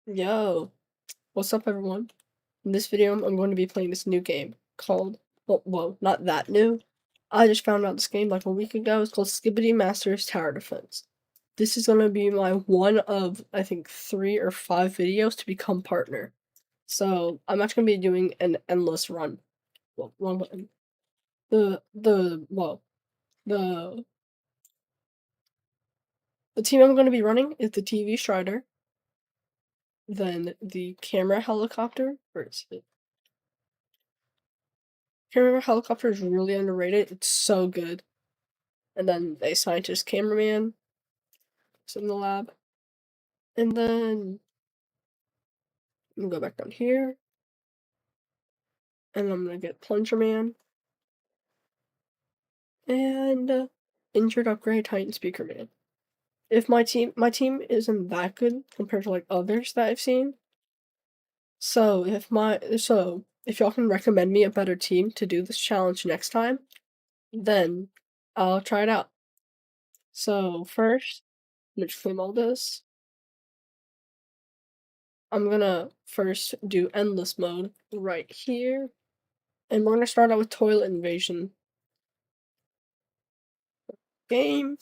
Yo, what's up everyone? In this video, I'm going to be playing this new game called, well, not that new. I just found out this game like a week ago. It's called SKibdi Masters Tower Defense. This is going to be my one of, I think, 3 or 5 videos to become partner. So, I'm actually going to be doing an endless run. Well, one button. The team I'm going to be running is the TV Strider, then the camera helicopter, where is it? Camera helicopter is really underrated. It's so good. And then a scientist cameraman is in the lab. And then I'm gonna go back down here. And I'm gonna get Plunger Man. And injured upgrade Titan Speaker Man. If my team isn't that good compared to like others that I've seen. So if y'all can recommend me a better team to do this challenge next time, then I'll try it out. So first, let's claim all this. I'm gonna first do endless mode right here. And we're gonna start out with toilet invasion. Game.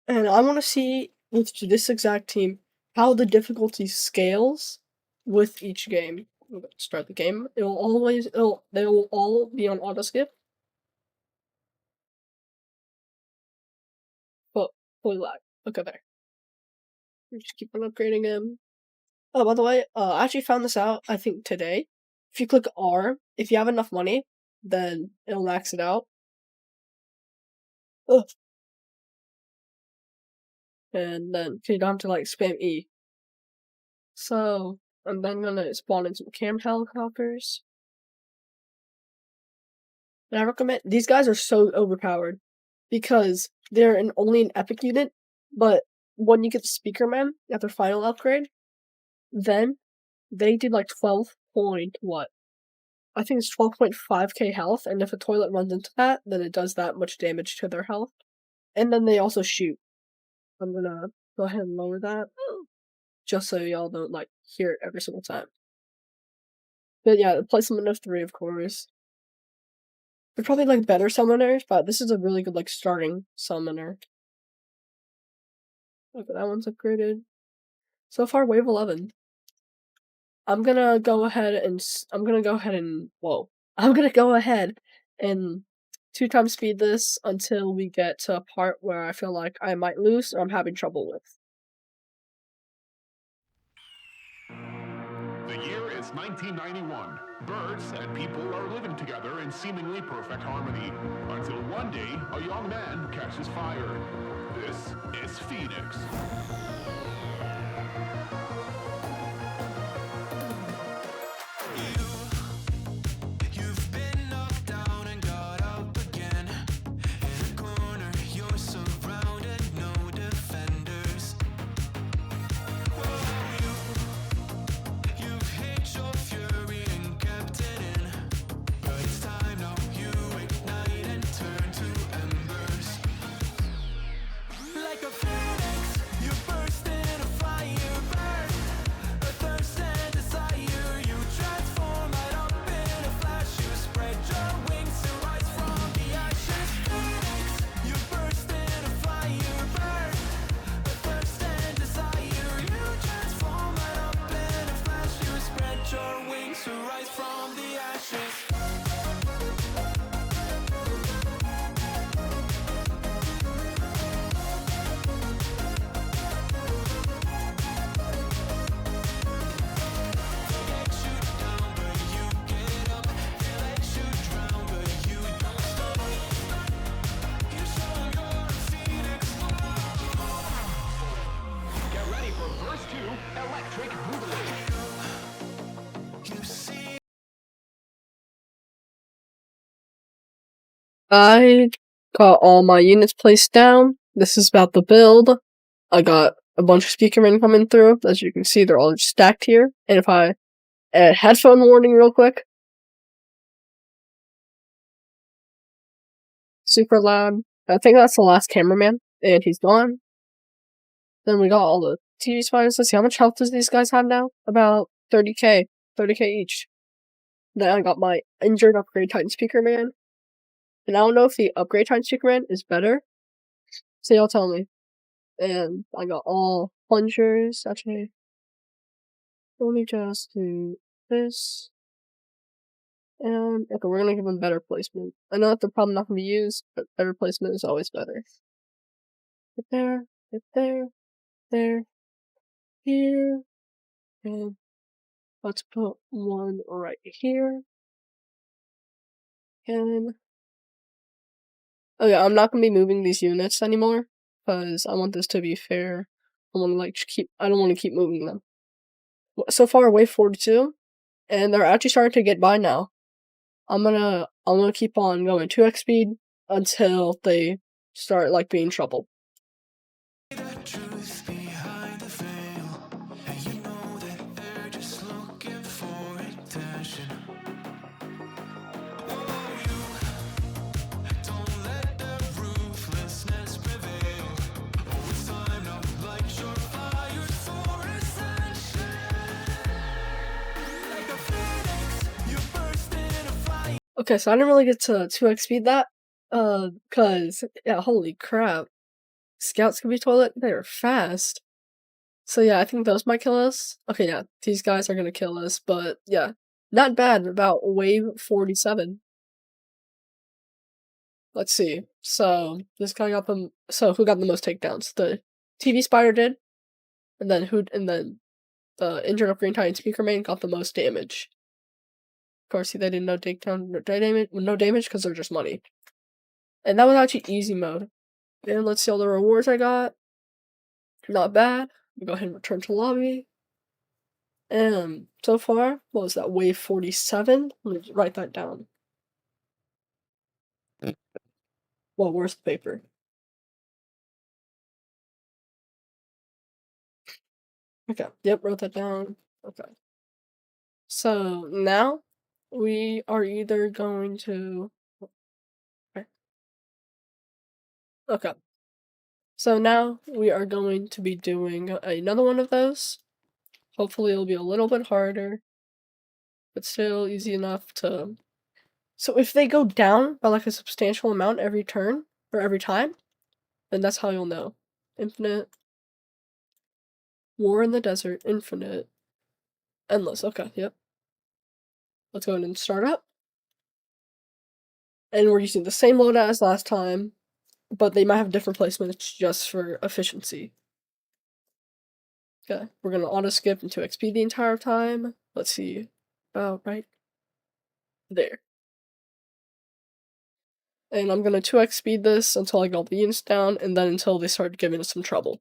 And I wanna see with this exact team how the difficulty scales with each game. I'm gonna start the game. They will all be on auto skip. But fully lag. Okay there. We just keep on upgrading him. Oh, by the way, I actually found this out, I think today. If you click R, if you have enough money, then it'll max it out. Ugh. And then you don't have to like spam E. So I'm then gonna spawn in some cam helicopters. And I recommend these guys are so overpowered because they're only an epic unit, but when you get the speaker man at their final upgrade, then they did like 12 point what? I think it's 12.5k health, and if a toilet runs into that, then it does that much damage to their health. And then they also shoot. I'm gonna go ahead and lower that. Just so y'all don't like hear it every single time. But yeah, play summon of 3, of course. They're probably like better summoners, but this is a really good like starting summoner. Okay, that one's upgraded. So far, wave 11. I'm gonna go ahead and 2 times speed this until we get to a part where I feel like I might lose or I'm having trouble with. The year is 1991. Birds and people are living together in seemingly perfect harmony, until one day a young man catches fire. This is Phoenix. I got all my units placed down. This is about the build. I got a bunch of speakermen coming through. As you can see, they're all just stacked here. And if I add headphone warning real quick. Super loud. I think that's the last cameraman, and he's gone. Then we got all the TV spiders. Let's see, how much health does these guys have now? About 30k. 30k each. Then I got my injured upgrade Titan Speaker Man. And I don't know if the upgrade Titan Speaker Man is better. So y'all tell me. And I got all plungers. Actually, let me just do this. And okay, we're gonna give them better placement. I know that they're probably not gonna be used, but better placement is always better. Get there, there, here, and let's put one right here. And oh yeah, I'm not gonna be moving these units anymore because I want this to be fair. I want to I don't want to keep moving them. So far, wave 42, and they're actually starting to get by now. I'm gonna keep on going 2x speed until they start like being trouble. Okay, so I didn't really get to 2x speed that, cause yeah, holy crap. Scouts can be toilet, they are fast. So yeah, I think those might kill us. Okay, yeah, these guys are gonna kill us, but yeah, not bad, about wave 47. Let's see, so this guy got them, so who got the most takedowns? The TV spider did, and then the injured up green Titan Speaker main got the most damage. Of course, they did no takedown, no damage because they're just money. And that was actually easy mode. And let's see all the rewards I got. Not bad. Go ahead and return to lobby. And so far, what was that? Wave 47? Let me write that down. Well, where's the paper? Okay. Yep, wrote that down. Okay. So now we are either going to. Okay. So now we are going to be doing another one of those. Hopefully it'll be a little bit harder, but still easy enough to. So if they go down by like a substantial amount every turn, or every time, then that's how you'll know. Infinite. War in the desert, infinite. Endless, okay, yep. Let's go ahead and start up. And we're using the same loadout as last time, but they might have different placements just for efficiency. Okay, we're gonna auto skip into XP the entire time. Let's see, about right there. And I'm gonna 2x speed this until I get all the units down, and then until they start giving us some trouble.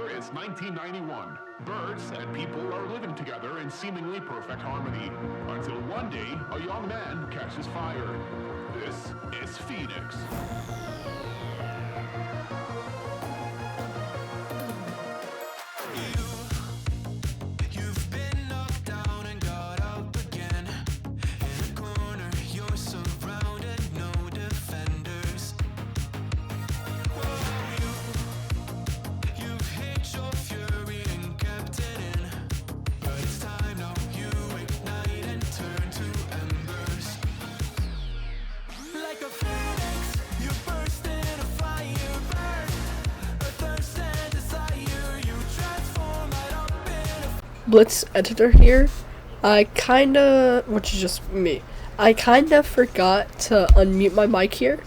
year is 1991. Birds and people are living together in seemingly perfect harmony. Until one day, a young man catches fire. This is Phoenix. Blitz editor here. Which is just me. I kinda forgot to unmute my mic here.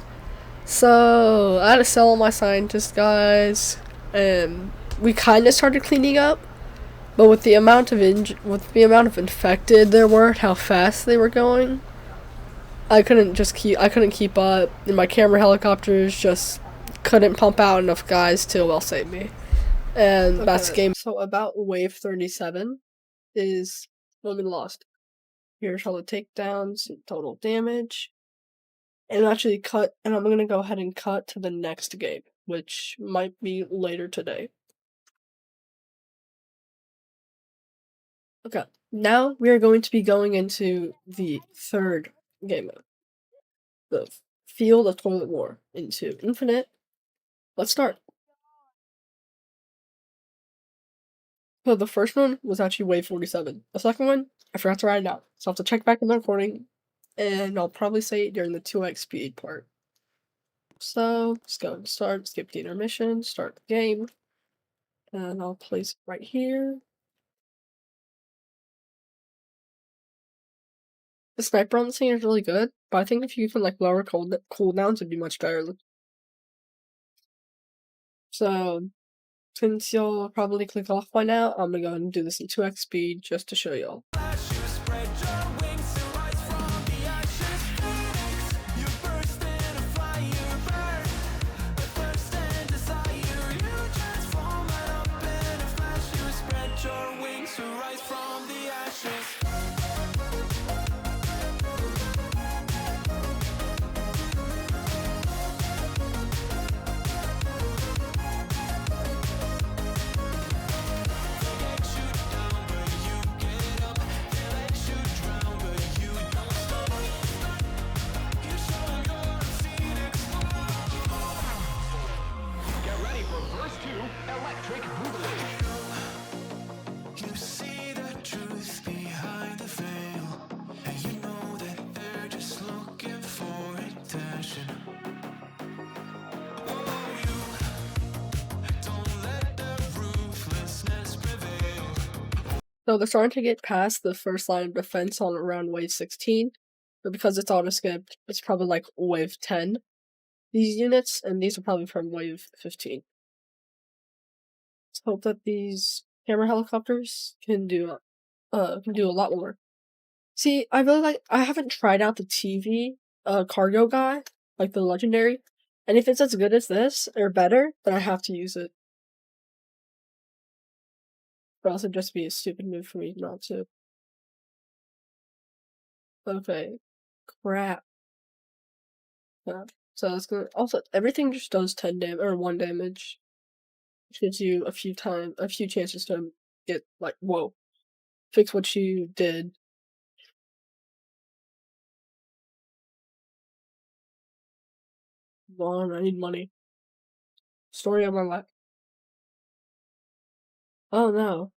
So I had to sell all my scientist guys, and we kinda started cleaning up. But with the amount of infected there were, and how fast they were going, I couldn't keep up, and my camera helicopters just couldn't pump out enough guys to save me. And okay, that's game. So about wave 37 is when we lost. Here's all the takedowns and total damage. And I'm gonna go ahead and cut to the next game, which might be later today. Okay, now we are going to be going into the third game mode. The Field of Toilet War into Infinite. Let's start. So the first one was actually wave 47. The second one, I forgot to write it out. So I'll have to check back in the recording, and I'll probably say it during the 2x speed part. So let's go and start, skip the intermission, start the game. And I'll place it right here. The sniper on the scene is really good, but I think if you can lower cooldowns, it'd be much better. So since you'll probably click off by now, I'm gonna go ahead and do this in 2x speed just to show y'all. So they're starting to get past the first line of defense on around wave 16, but because it's auto-skipped, it's probably wave 10. These units, and these are probably from wave 15. Let's hope that these camera helicopters can do a lot more. See, I haven't tried out the TV cargo guy, like the legendary, and if it's as good as this, or better, then I have to use it. But else it'd just be a stupid move for me not to. Okay. Crap. Yeah. So it's gonna everything just does 10 damage or 1 damage. Which gives you a few chances to get whoa. Fix what you did. Come on, I need money. Story of my life. Oh no.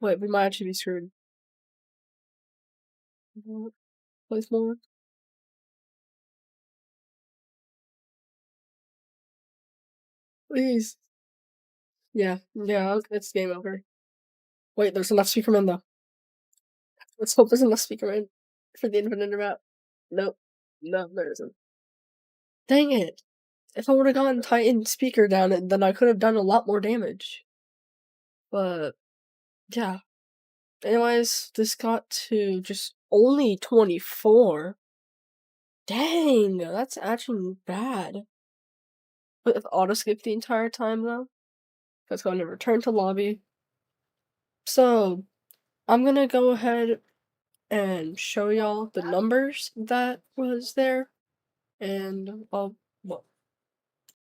Wait, we might actually be screwed. Place more. Please. Yeah, it's game over. Wait, there's enough Speakermen though. Let's hope there's enough Speakermen for the infinite amount. Nope. No, there isn't. Dang it. If I would have gotten Titan Speaker down, then I could have done a lot more damage. But, yeah. Anyways, this got to just only 24. Dang, that's actually bad. with auto skip the entire time though. That's going to return to lobby. So I'm gonna go ahead and show y'all the numbers that was there, and well,